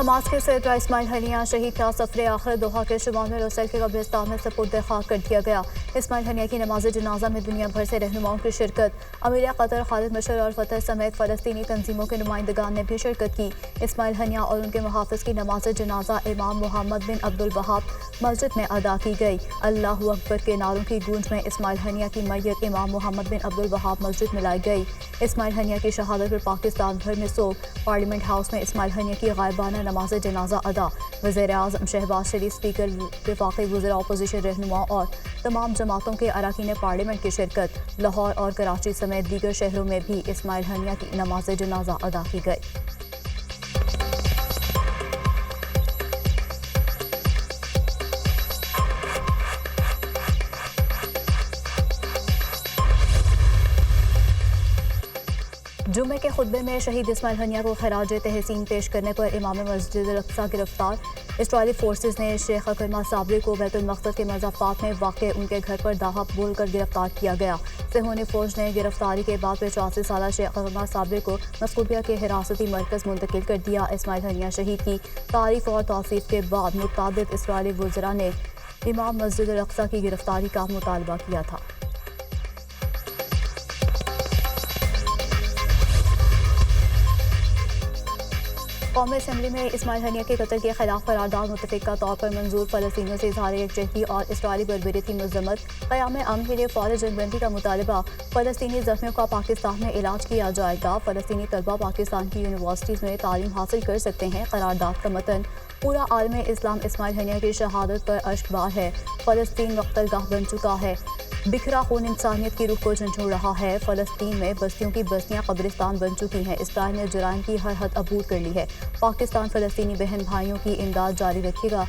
Hamas کے سربراہ اسماعیل ہنیہ شہید کا سفر آخر دوحہ کے شمال میں رسل کے قبرستان میں سپرد خاک کر دیا گیا۔ اسماعیل ہنیہ کی نماز جنازہ میں دنیا بھر سے رہنماؤں کی شرکت۔ امیر قطر خالد مشر اور فتح سمیت فلسطینی تنظیموں کے نمائندگان نے بھی شرکت کی۔ اسماعیل ہنیہ اور ان کے محافظ کی نماز جنازہ امام محمد بن عبد الوہاب مسجد میں ادا کی گئی۔ اللہ اکبر کے نعروں کی گونج میں اسماعیل ہنیہ کی میت امام محمد بن عبد الوہاب مسجد میں لائی گئی۔ اسماعیل ہنیہ کی شہادت پر پاکستان بھر میں سوگ۔ پارلیمنٹ ہاؤس میں اسماعیل ہنیہ کی غائبانہ نماز جنازہ ادا۔ وزیر اعظم شہباز شریف، اسپیکر، وفاقی وزراء، اپوزیشن رہنماؤں اور تمام جماعتوں کے اراکین پارلیمنٹ کی شرکت۔ لاہور اور کراچی سمیت دیگر شہروں میں بھی اسماعیل ہنیہ کی نماز جنازہ ادا کی گئی۔ جمعے کے خطبے میں شہید اسماعیل ہنیہ کو خراج تحسین پیش کرنے پر امام مسجد الاقصی گرفتار۔ اسرائیلی فورسز نے شیخ اکرمہ صابری کو بیت المقدس کے مضافات میں واقع ان کے گھر پر داغا بول کر گرفتار کیا گیا۔ صہیونی فوج نے گرفتاری کے بعد 85 سالہ شیخ اکرمہ صابری کو مسکوبیہ کے حراستی مرکز منتقل کر دیا۔ اسماعیل ہنیہ شہید کی تعریف اور توصیف کے بعد متعدد اسرائیلی وزراء نے امام مسجد الاقصی کی گرفتاری کا مطالبہ کیا تھا۔ قومی اسمبلی میں اسماعیل ہنیہ کے قتل کے خلاف قرارداد متفقہ طور پر منظور۔ فلسطینیوں سے اظہار یکجہتی اور اسرائیلی بربری کی مذمت۔ قیام امن کے لیے فوری جنگ بندی کا مطالبہ۔ فلسطینی زخمیوں کا پاکستان میں علاج کیا جائے گا۔ فلسطینی طلبہ پاکستان کی یونیورسٹیز میں تعلیم حاصل کر سکتے ہیں۔ قرارداد کا متن: پورا عالم اسلام اسماعیل ہنیہ کی شہادت پر اشکبار ہے۔ فلسطین مقتل گاہ بن چکا ہے۔ بکھرا خون انسانیت کی روح کو جھنجھوڑ رہا ہے۔ فلسطین میں بستیوں کی بستیاں قبرستان بن چکی ہیں۔ اسرائیل نے جرائم کی ہر حد عبور کر لی ہے۔ پاکستان فلسطینی بہن بھائیوں کی امداد جاری رکھے گا۔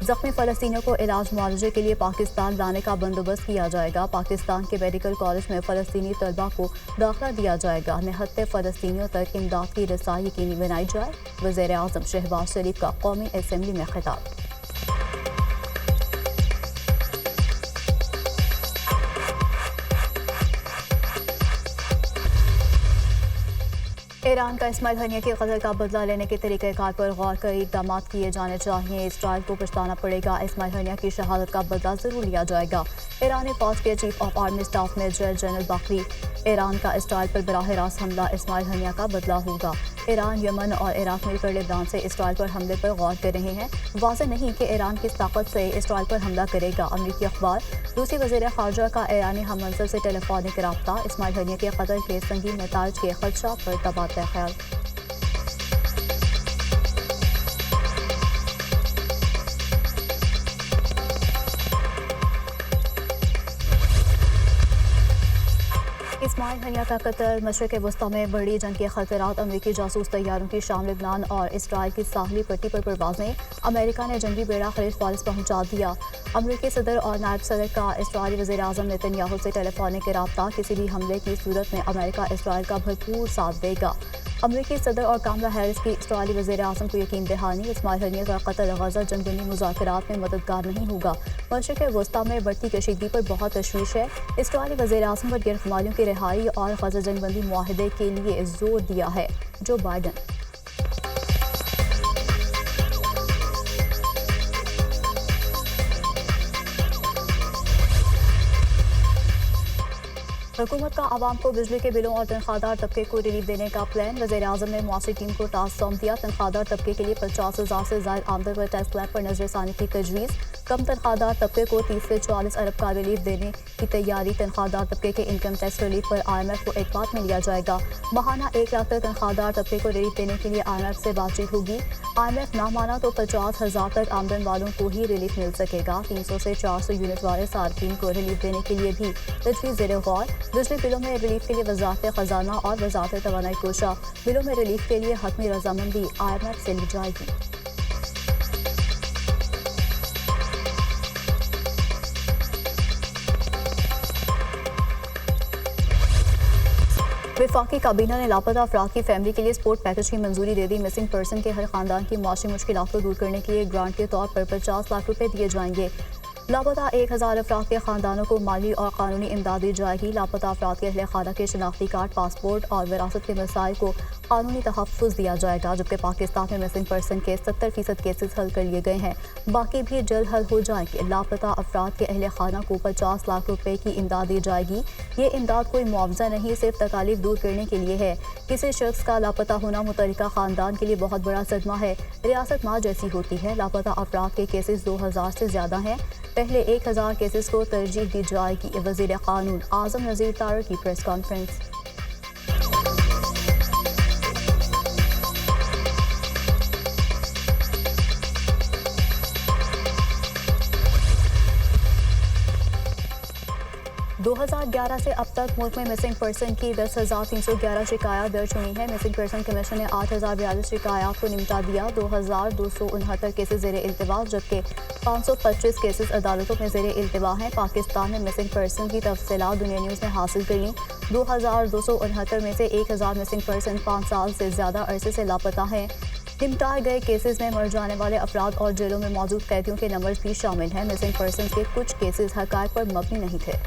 زخمی فلسطینیوں کو علاج معالجے کے لیے پاکستان لانے کا بندوبست کیا جائے گا۔ پاکستان کے میڈیکل کالج میں فلسطینی طلبہ کو داخلہ دیا جائے گا۔ نہتے فلسطینیوں تک امداد کی رسائی یقینی بنائی جائے۔ وزیر اعظم شہباز شریف کا قومی اسمبلی میں خطاب۔ ایران کا اسماعیل ہنیہ کے قتل کا بدلہ لینے کے طریقہ کار پر غور کر اقدامات کیے جانے چاہئیں۔ اسرائیل کو پچھتانا پڑے گا۔ اسماعیل ہنیہ کی شہادت کا بدلہ ضرور لیا جائے گا۔ ایرانی فوج کے chief of army staff major general Bagheri: Iran کا اسرائیل پر براہ راست حملہ اسماعیل ہنیہ کا بدلہ ہوگا۔ ایران، یمن اور عراق مل کر لبنان سے اسرائیل پر حملے پر غور کر رہے ہیں۔ واضح نہیں کہ ایران کس طاقت سے اسرائیل پر حملہ کرے گا۔ امریکی اخبار: روسی وزیر خارجہ کا ایرانی ہم منصب سے ٹیلی فونک رابطہ۔ اسماعیل ہنیہ کے قتل کے سنگین نتائج کے خدشات پر تبادلہ خیال۔ اسماعیل ہنیہ کا قتل مشرق وسطیٰ میں بڑی جنگ کے خطرات۔ امریکی جاسوس طیاروں کی شام، لبنان اور اسرائیل کی ساحلی پٹی پر پروازیں۔ امریکہ نے جنگی بیڑا خلیج فارس پہنچا دیا۔ امریکی صدر اور نائب صدر کا اسرائیلی وزیر اعظم نتن یاہو سے ٹیلی فونک رابطہ۔ کسی بھی حملے کی صورت میں امریکہ اسرائیل کا بھرپور ساتھ دے گا۔ امریکی صدر اور کاملا ہیرس کی اسرائیلی وزیر اعظم کو یقین دہانی۔ اسماعیل ہنیہ کا قتل غزہ جنگ بندی مذاکرات میں مددگار نہیں ہوگا۔ مشرق وسطیٰ میں بڑھتی کشیدگی پر بہت تشویش ہے۔ اسرائیلی وزیر اعظم پر گرفتاریوں کی رہائی اور غزہ جنگ بندی معاہدے کے لیے زور دیا ہے۔ جو بائیڈن: حکومت کا عوام کو بجلی کے بلوں اور تنخواہ دار طبقے کو ریلیف دینے کا پلان۔ وزیر اعظم نے معاشی ٹیم کو ٹاسک سونپ دیا۔ تنخواہ دار طبقے کے لیے 50,000 سے زائد آمدن پر ٹیکس سلیب پر نظر ثانی کی تجویز۔ کم تنخواہ دار طبقے کو 30 سے 40 ارب کا ریلیف دینے کی تیاری۔ تنخواہ دار طبقے کے انکم ٹیکس ریلیف پر IMF کو اعتماد میں لیا جائے گا۔ ماہانہ 1 لاکھ تک تنخواہ دار طبقے کو ریلیف دینے کے لیے IMF سے بات چیت ہوگی۔ IMF نہ مانا تو 50,000 تک آمدن والوں کو ہی ریلیف مل سکے گا۔ 300 سے 400 یونٹ والے صارفین کو ریلیف دینے کے لیے بھی تجویز زیر غور۔ بجلی بلوں میں ریلیف کے لیے وزارت خزانہ اور وزارت توانائی کوشاں۔ بلوں میں ریلیف کے لیے حتمی رضامندی IMF سے لی جائے گی۔ وفاقی کابینہ نے لاپتہ افراد کی فیملی کے لیے سپورٹ پیکج کی منظوری دے دی۔ مسنگ پرسن کے ہر خاندان کی معاشی مشکلات کو دور کرنے کے لیے گرانٹ کے طور پر 50 لاکھ روپے دیے جائیں گے۔ लापता 1000 अफराद के ख़ानदानों को माली और कानूनी इमदाद दी जाएगी। लापता अफराद के अहल खाना के शनाख्ती कार्ड, पासपोर्ट और विरासत के मसाइल को कानूनी तहफ़्फ़ुज़ दिया जाएगा। जबकि पाकिस्तान में मिसिंग पर्सन के 70% केसेस हल कर लिए गए हैं, बाकी भी जल्द हल हो जाएंगे। लापता अफराद के अहल खाना को 50 लाख रुपए की इमदाद दी जाएगी। ये इमदाद कोई मुआवजा नहीं, सिर्फ तकालीफ दूर करने के लिए है। किसी शख्स का लापता होना मुतल्लिका ख़ानदान के लिए बहुत बड़ा सदमा है। रियासत माँ जैसी होती है। लापता अफराद के केसेस 2000 से ज़्यादा हैं। पहले 1000 केसेस को तरजीह दी जाएगी। वज़ीर क़ानून आज़म नज़ीर तारड़ की प्रेस कॉन्फ्रेंस। 2011 से अब तक मुल्क में मिसिंग पर्सन की 10,311 शिकायत दर्ज हुई हैं। मिसिंग पर्सन कमीशन ने 8,042 शिकायत को निपटा दिया। 2,269 केसेस ज़ेरे इल्तिवा, जबकि 525 केसेस अदालतों में ज़ेरे इल्तिवा हैं। पाकिस्तान में मिसिंग पर्सन की तफसीलात दुनिया न्यूज़ ने हासिल कर ली। 2,269 में से 1,000 मिसिंग पर्सन 5 साल से ज़्यादा अरसे से लापता हैं। निपटाए गए केसेस में मर जाने वाले अफराद और जेलों में मौजूद कैदियों के नंबर भी शामिल हैं। मिसिंग पर्सन के कुछ केसेस हक़ाइक़ पर मबनी नहीं थे।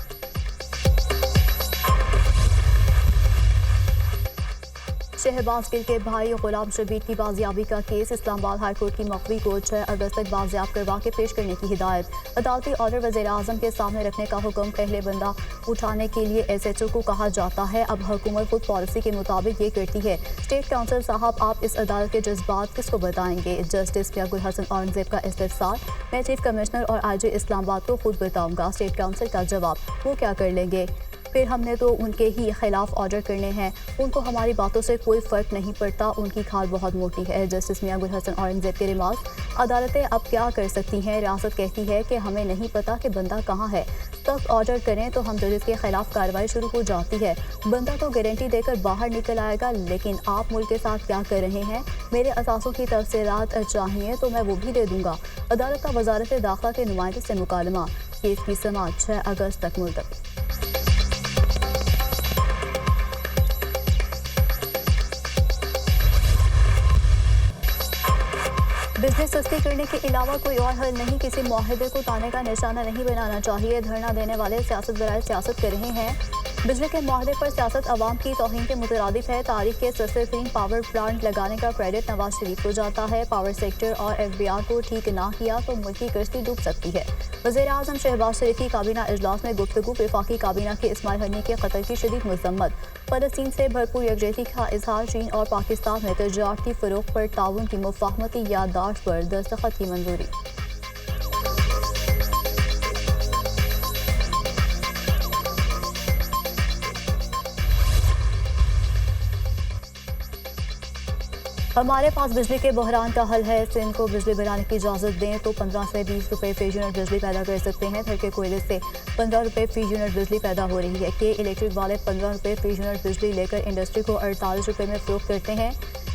शहबाज गिल के भाई गुलाम शबीर की बाजियाबी का केस। इस्लामाबाद हाई कोर्ट की मकवी को 6 अगस्त तक बाजियाब करवा के पेश करने की हिदायत। अदालती ऑर्डर वज़ीर आज़म के सामने रखने का हुक्म। पहले बंदा उठाने के लिए SHO को कहा जाता है, अब हुकूमत खुद पॉलिसी के मुताबिक ये करती है। स्टेट काउंसिल साहब, आप इस अदालत के जज्बात किसको बताएंगे? जस्टिस मियां गुल हसन औरंगज़ेब का इस्तिफसार, मैं चीफ कमिश्नर और IG इस्लामाबाद को खुद बताऊंगा। स्टेट काउंसिल का जवाब, वो क्या कर लेंगे? फिर हमने तो उनके ही खिलाफ ऑर्डर करने हैं। उनको हमारी बातों से कोई फ़र्क नहीं पड़ता, उनकी खाल बहुत मोटी है। जस्टिस मियां गुल हसन औरंगज़ेब के रिमार्क्स, अदालतें अब क्या कर सकती हैं? रियासत कहती है कि हमें नहीं पता कि बंदा कहाँ है। सख्त ऑर्डर करें तो हम जजेस के खिलाफ कार्रवाई शुरू हो जाती है। बंदा तो गारंटी देकर बाहर निकल आएगा, लेकिन आप मुल्क के साथ क्या कर रहे हैं? मेरे असासों की तफसीलात चाहिए तो मैं वो भी दे दूँगा। अदालत का वजारत दाखिला के नुमाइंदे से मुकालमा। केस की समाअत 6 अगस्त तक मुलतवी। बिजली सस्ती करने के अलावा कोई और हल नहीं। किसी मुआहदे को ताने का निशाना नहीं बनाना चाहिए। धरना देने वाले सियासत बराए सियासत कर रहे हैं। बिजली के मुआहदे पर सियासत अवाम की तौहीन के मुतरादिफ है। तारीख के सस्ते तरीन पावर प्लांट लगाने का क्रेडिट नवाज शरीफ को जाता है। पावर सेक्टर और FBR को ठीक ना किया तो मुल्क की कश्ती डूब सकती है। वज़ीर आज़म शहबाज शरीफ की काबीना इजलास में गुफ्तगू। वफाकी काबीना के इस्माइल हनिया के कत्ल की शदीद मज़म्मत। फ़लस्तीन से भरपूर यकजहती का इजहार। चीन और पाकिस्तान में तजारती फ़रोग़ पर ताउन की मुफ़ाहमती याददाश्त पर दस्तखत की मंजूरी। हमारे पास बिजली के बहरान का हल है। सिंध को बिजली बनाने की इजाज़त दें तो 15 से 20 रुपये फी यूनिट बिजली पैदा कर सकते हैं। धर के कोयले से 15 रुपये फी यूनिट बिजली पैदा हो रही है। के इलेक्ट्रिक वाले 15 रुपये फी यूनिट बिजली लेकर इंडस्ट्री को 48 रुपये में फ़रोख्त करते हैं।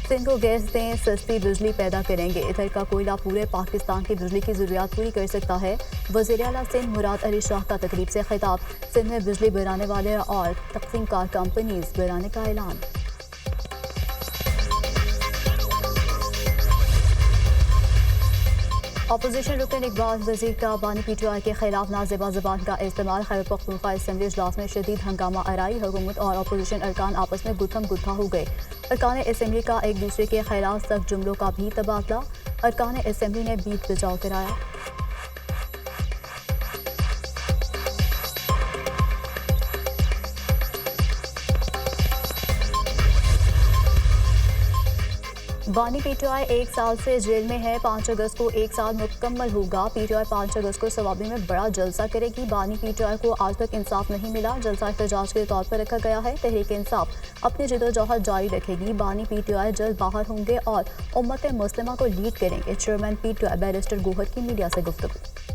सिंध को गैस दें, सस्ती बिजली पैदा करेंगे। इधर का कोयला पूरे पाकिस्तान की बिजली की ज़रूरियात पूरी कर सकता है। वज़ीर आला सिंध मुराद अली शाह का तकरीब से खिताब। सिंध में बिजली बनाने वाले और तक़सीम कार कंपनीज बनाने का ऐलान। अपोजिशन रुकन इकबाल वज़ीर का बानी PTI के खिलाफ नाज़ेबा ज़बान का इस्तेमाल। खैबर पख्तूनख्वा असेंबली इजलास में शदीद हंगामा आराई। हुकूमत और अपोजिशन अरकान आपस में गुत्थम गुत्था हो गए। अरकान असेंबली का एक दूसरे के खिलाफ सख्त जुमलों का भी तबादला। अरकान असेंबली ने बीच बचाव कराया। बानी PTI 1 साल से जेल में है। 5 अगस्त को 1 साल मुकम्मल होगा। PTI 5 अगस्त को सवाबी में बड़ा जलसा करेगी। बानी PTI को आज तक इंसाफ नहीं मिला। जलसा एहतजाज के तौर पर रखा गया है। तहरीक इंसाफ अपनी जदोजहद जारी रखेगी। बानी PTI जल्द बाहर होंगे और उम्मत मुस्लिमा को लीड करेंगे। चेयरमैन PTI बैरिस्टर गोहर की मीडिया से गुफ्तगू।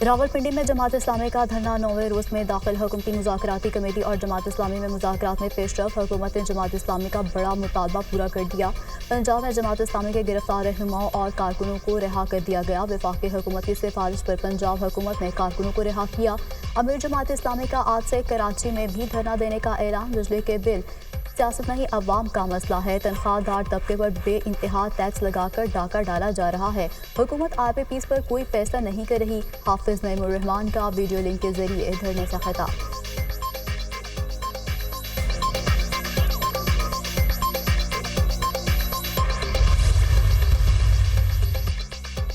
रावलपिंडी में जमात इस्लामी का धरना 9वें रोज़ में दाखिल। हुकूमती मुज़ाकराती कमेटी और जमात इस्लामी में मुज़ाकरात में पेशरफ। हुकूमत ने जमात इस्लामी का बड़ा मुतालबा पूरा कर दिया। पंजाब में जमात इस्लामी के गिरफ्तार रहनुमाओं और कारकुनों को रिहा कर दिया गया। वफाकी हुकूमत की सिफारिश पर पंजाब हुकूमत ने कारकुनों को रिहा किया। अमीर जमात इस्लामी का आज से कराची में भी धरना देने का ऐलान। बिजली के बिल सियासत नहीं अवाम का मसला है। तनख्वाहदार तबके पर बे इंतहा टैक्स लगाकर डाका डाला जा रहा है। हुकूमत RPPs पर कोई फैसला नहीं कर रही। हाफिज नईमुर रहमान का वीडियो लिंक के जरिए धरने से खिताब।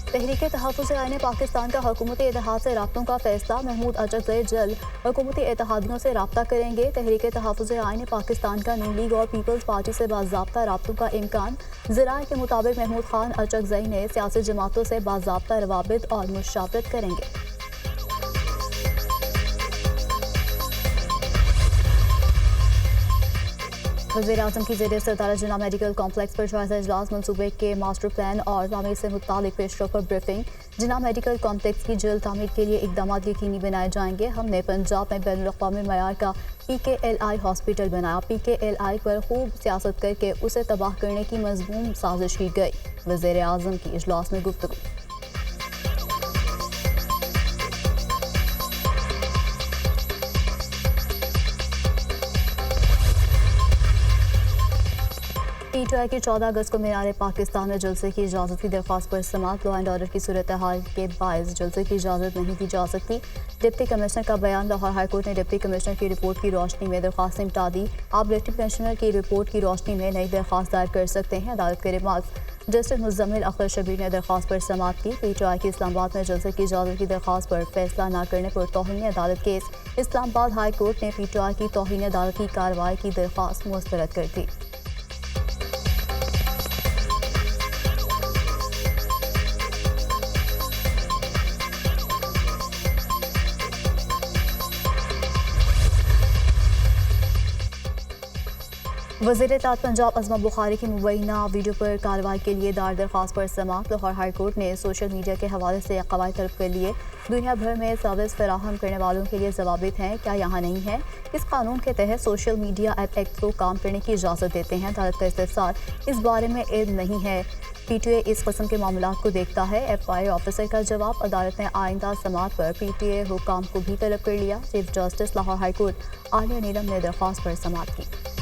तहरीक तहफ़्फ़ुज़ आईन पाकिस्तान का हुकूमती इत्तेहाद से राब्तों का फैसला। महमूद अचकज़ई जल्द हुकूमती इत्तेहादियों से राब्ता करेंगे। तहरीक तहफ़्फ़ुज़ आईन पाकिस्तान का नून लीग और पीपल्स पार्टी से बाज़ाब्ता राब्तों का इम्कान। ज़राए के मुताबिक महमूद खान अचकज़ई ने सियासी जमातों से बाज़ाब्ता रवाबित और मुशावरत करेंगे। वज़ीर-ए-आज़म की ज़ेर सदारत जिला मेडिकल कॉम्प्लेक्स पर जायज़ा इजलास। मनसूबे के मास्टर प्लान और तामीर से मुतालिक पेशरफ पर ब्रीफिंग। जिला मेडिकल कॉम्प्लेक्स की जल्द तामीर के लिए इकदाम यकीनी बनाए जाएंगे। हमने पंजाब में बैनुल-अक़वामी मयार का PKLI हॉस्पिटल बनाया। PKLI पर खूब सियासत करके उसे तबाह करने की मज़मूम साजिश की गई। वज़ीर-ए-आज़म की इजलास में गुफ्तगू। PTI की 14 अगस्त को मीनार पाकिस्तान में जलसे की इजाज़त की दरख्वास्त पर समाअत। लॉ एंड ऑर्डर की सूरत हाल के बायस जलसे की इजाज़त नहीं दी जा सकती। डिप्टी कमिश्नर का बयान। लाहौर हाई कोर्ट ने डिप्टी कमिश्नर की रिपोर्ट की रोशनी में दरख्वास्त निपटा दी। आप डिप्टी कमिश्नर की रिपोर्ट की रोशनी में नई दरख्वास्त दायर कर सकते हैं। अदालत के रिमार्क्स। जस्टिस मुज़म्मिल अख्तर शबीर ने दरख्वास्त पर समाअत की। PTI की इस्लामाबाद में जलसे की इजाज़त की दरख्वास्त पर फैसला न करने पर तौहीन अदालत केस। इस्लामाबाद हाई कोर्ट ने PTI की तौहीन अदालत की कार्रवाई की दरख्वास्त मुस्तरद कर दी। वज़ीर-ए-इत्तेहाद पंजाब अज़मा बुखारी की मुबैना वीडियो पर कार्रवाई के लिए दायर दरख्वास्त पर समाअत। लाहौर हाई कोर्ट ने सोशल मीडिया के हवाले से कवायद तलब कर लिए। दुनिया भर में सर्विस फराहम करने वालों के लिए ज़वाबित हैं, क्या यहाँ नहीं है? इस कानून के तहत सोशल मीडिया ऐप एक्ट को काम करने की इजाज़त देते हैं। अदालत का इस्तिफ़सार इस बारे में इल्म नहीं है। PTA इस किस्म के मामलात को देखता है। FI ऑफिसर का जवाब। अदालत ने आइंदा समाअत पर PTA हुकाम को भी तलब कर लिया। Chief justice Lahore high court आलिया नीलम ने दरख्वास्त पर समाअत की।